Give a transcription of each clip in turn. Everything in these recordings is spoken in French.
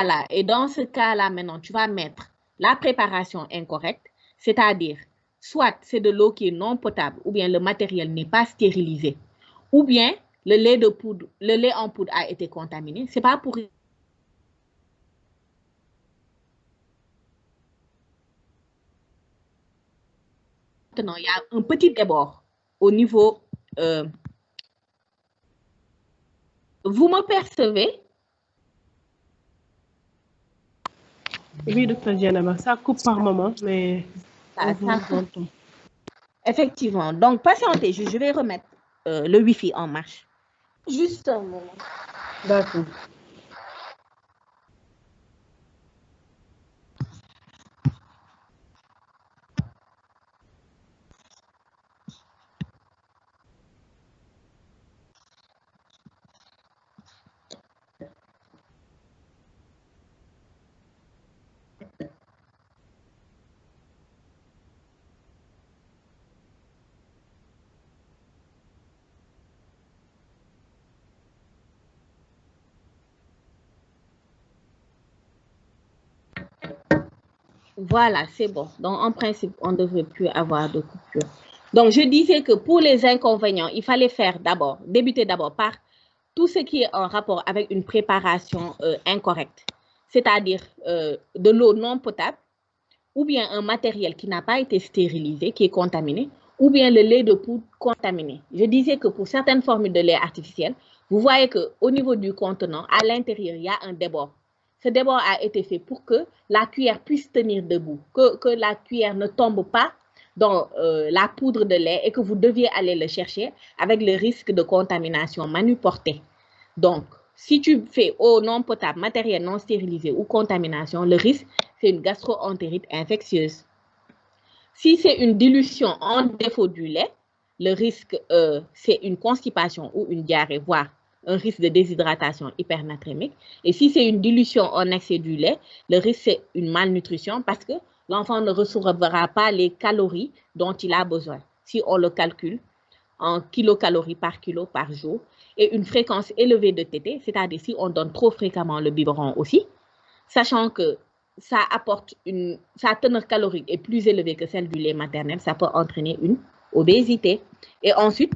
Voilà. Et dans ce cas-là, maintenant, tu vas mettre la préparation incorrecte, c'est-à-dire, soit c'est de l'eau qui est non potable, ou bien le matériel n'est pas stérilisé, ou bien le lait en poudre a été contaminé. C'est pas pour maintenant, il y a un petit débord au niveau. Vous me percevez? Oui, docteur Dieynaba, ça coupe par moment, mais on vous entend. Effectivement. Donc, patientez, je vais remettre le Wi-Fi en marche. Juste un moment. D'accord. Voilà, c'est bon. Donc, en principe, on ne devrait plus avoir de coupure. Donc, je disais que pour les inconvénients, il fallait débuter d'abord par tout ce qui est en rapport avec une préparation incorrecte, c'est-à-dire de l'eau non potable, ou bien un matériel qui n'a pas été stérilisé, qui est contaminé, ou bien le lait de poudre contaminé. Je disais que pour certaines formules de lait artificiel, vous voyez qu'au niveau du contenant, à l'intérieur, il y a un débord. Ce débord a été fait pour que la cuillère puisse tenir debout, que la cuillère ne tombe pas dans la poudre de lait et que vous deviez aller le chercher avec le risque de contamination manuportée. Donc, si tu fais eau non potable, matériel non stérilisé ou contamination, le risque, c'est une gastro-entérite infectieuse. Si c'est une dilution en défaut du lait, le risque, c'est une constipation ou une diarrhée, voire un risque de déshydratation hypernatrémique. Et si c'est une dilution en excès du lait, le risque, c'est une malnutrition parce que l'enfant ne recevra pas les calories dont il a besoin. Si on le calcule en kilocalories par kilo par jour, et une fréquence élevée de tétée, c'est-à-dire si on donne trop fréquemment le biberon aussi, sachant que sa teneur calorique est plus élevée que celle du lait maternel, ça peut entraîner une obésité. Et ensuite,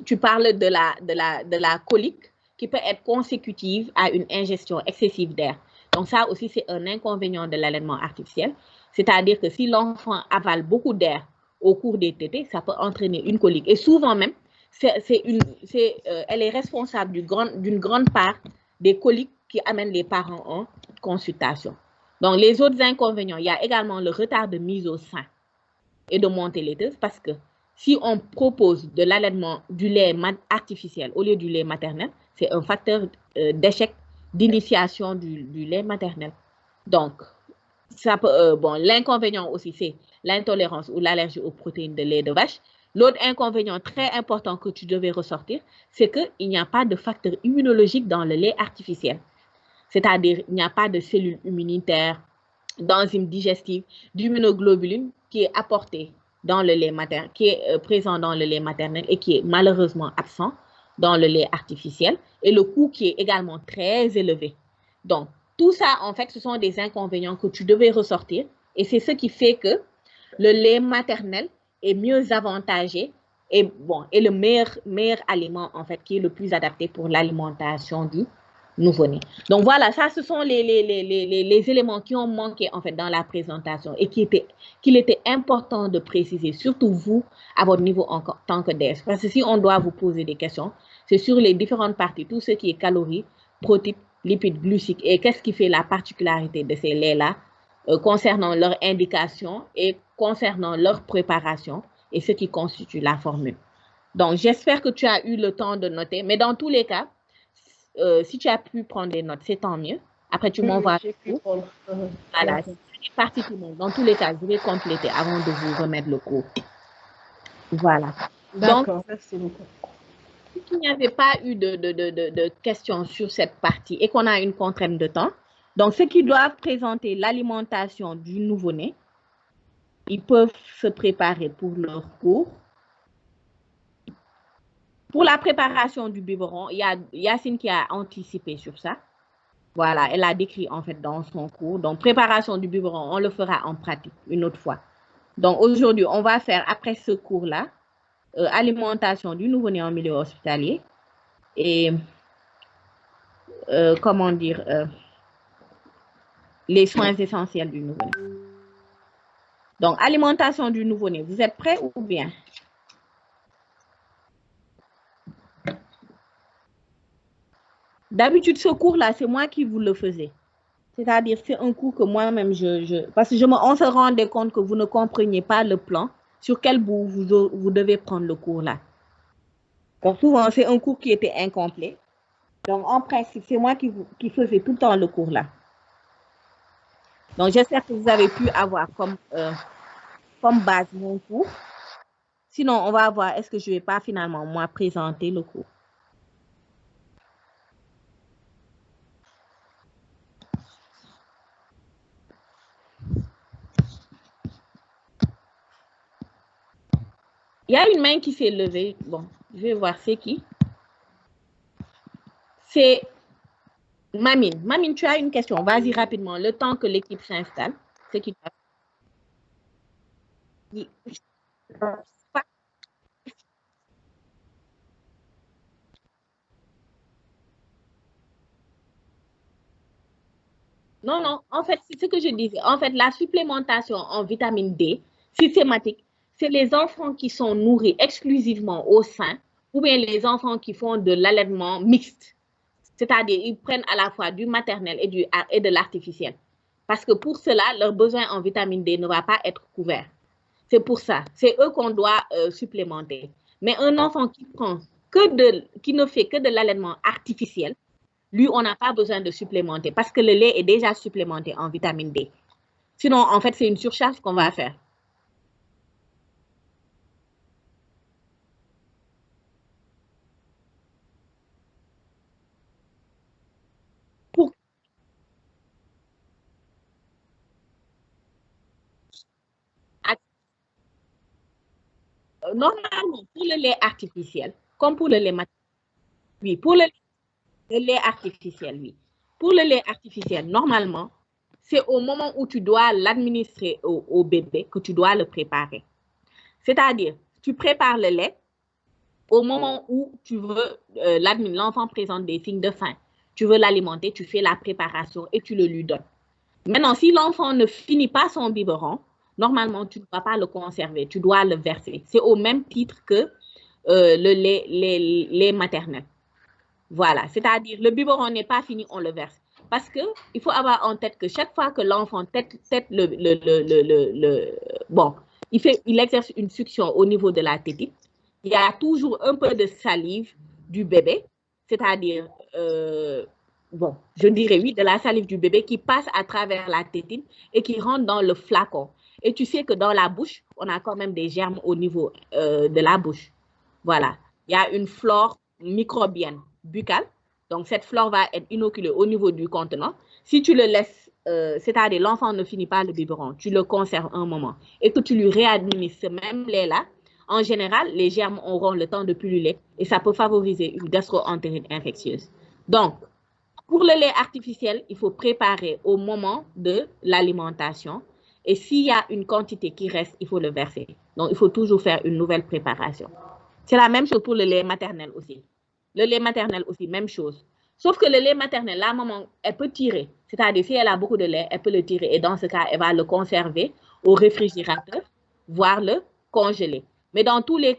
tu parles de la colique qui peut être consécutive à une ingestion excessive d'air. Donc ça aussi, c'est un inconvénient de l'allaitement artificiel, c'est-à-dire que si l'enfant avale beaucoup d'air au cours des tétées, ça peut entraîner une colique. Et souvent même, elle est responsable d'une grande part des coliques qui amènent les parents en consultation. Donc, les autres inconvénients, il y a également le retard de mise au sein et de montée laiteuse parce que si on propose de l'allaitement du lait artificiel au lieu du lait maternel, c'est un facteur d'échec d'initiation du lait maternel. Donc, l'inconvénient aussi, c'est l'intolérance ou l'allergie aux protéines de lait de vache. L'autre inconvénient très important que tu devais ressortir, c'est qu'il n'y a pas de facteur immunologique dans le lait artificiel. C'est-à-dire, il n'y a pas de cellules immunitaires, d'enzymes digestives, d'immunoglobuline qui est apporté dans le lait maternel, qui est présent dans le lait maternel et qui est malheureusement absent dans le lait artificiel, et le coût qui est également très élevé. Donc, tout ça, en fait, ce sont des inconvénients que tu devais ressortir, et c'est ce qui fait que le lait maternel est mieux avantagé et le meilleur aliment, en fait, qui est le plus adapté pour l'alimentation du nouveau-né. Donc voilà, ça, ce sont les éléments qui ont manqué en fait dans la présentation et qu'il était important de préciser, surtout vous, à votre niveau en tant que DS. Parce que si on doit vous poser des questions, c'est sur les différentes parties, tout ce qui est calories, protéines, lipides, glucides et qu'est-ce qui fait la particularité de ces laits-là concernant leur indication et concernant leur préparation et ce qui constitue la formule. Donc, j'espère que tu as eu le temps de noter, mais dans tous les cas, si tu as pu prendre des notes, c'est tant mieux. Après, tu m'envoies. Voilà, c'est parti tout le monde. Dans tous les cas, je vais compléter avant de vous remettre le cours. Voilà. D'accord, merci beaucoup. Si il n'y avait pas eu de questions sur cette partie et qu'on a une contrainte de temps, donc ceux qui doivent présenter l'alimentation du nouveau-né, ils peuvent se préparer pour leur cours. Pour la préparation du biberon, il y a Yacine qui a anticipé sur ça. Voilà, elle a décrit en fait dans son cours. Donc, préparation du biberon, on le fera en pratique une autre fois. Donc, aujourd'hui, on va faire, après ce cours-là, alimentation du nouveau-né en milieu hospitalier et, comment dire, les soins essentiels du nouveau-né. Donc, alimentation du nouveau-né, vous êtes prêts ou bien? D'habitude, ce cours-là, c'est moi qui vous le faisais. C'est-à-dire, c'est un cours que moi-même, parce que on se rendait compte que vous ne compreniez pas le plan sur quel bout vous devez prendre le cours-là. Donc, souvent, c'est un cours qui était incomplet. Donc, en principe, c'est moi qui faisais tout le temps le cours-là. Donc, j'espère que vous avez pu avoir comme base mon cours. Sinon, on va voir, est-ce que je ne vais pas finalement, moi, présenter le cours. Il y a une main qui s'est levée. Bon, je vais voir c'est qui. C'est Mamine. Mamine, tu as une question. Vas-y rapidement, le temps que l'équipe s'installe. C'est qui? Non, non, en fait, c'est ce que je disais. En fait, la supplémentation en vitamine D systématique, c'est les enfants qui sont nourris exclusivement au sein ou bien les enfants qui font de l'allaitement mixte. C'est-à-dire, ils prennent à la fois du maternel et de l'artificiel. Parce que pour cela, leur besoin en vitamine D ne va pas être couvert. C'est pour ça. C'est eux qu'on doit supplémenter. Mais un enfant qui ne fait que de l'allaitement artificiel, lui, on n'a pas besoin de supplémenter parce que le lait est déjà supplémenté en vitamine D. Sinon, en fait, c'est une surcharge qu'on va faire. Normalement, pour le lait artificiel, comme pour le lait maternel, oui, pour le lait artificiel, oui. Pour le lait artificiel, normalement, c'est au moment où tu dois l'administrer au bébé que tu dois le préparer. C'est-à-dire, tu prépares le lait au moment où tu veux, l'enfant présente des signes de faim. Tu veux l'alimenter, tu fais la préparation et tu le lui donnes. Maintenant, si l'enfant ne finit pas son biberon, normalement, tu ne dois pas le conserver, tu dois le verser. C'est au même titre que le lait maternel. Voilà, c'est-à-dire le biberon n'est pas fini, on le verse. Parce qu'il faut avoir en tête que chaque fois que l'enfant il exerce une succion au niveau de la tétine, il y a toujours un peu de salive du bébé, c'est-à-dire, je dirais oui, de la salive du bébé qui passe à travers la tétine et qui rentre dans le flacon. Et tu sais que dans la bouche, on a quand même des germes au niveau de la bouche. Voilà, il y a une flore microbienne buccale. Donc, cette flore va être inoculée au niveau du contenant. Si tu le laisses, c'est-à-dire l'enfant ne finit pas le biberon, tu le conserves un moment et que tu lui réadministres ce même lait-là, en général, les germes auront le temps de pulluler et ça peut favoriser une gastro-entérite infectieuse. Donc, pour le lait artificiel, il faut préparer au moment de l'alimentation. Et s'il y a une quantité qui reste, il faut le verser. Donc, il faut toujours faire une nouvelle préparation. C'est la même chose pour le lait maternel aussi. Le lait maternel aussi, même chose. Sauf que le lait maternel, la maman, elle peut tirer. C'est-à-dire, si elle a beaucoup de lait, elle peut le tirer. Et dans ce cas, elle va le conserver au réfrigérateur, voire le congeler. Mais dans tous les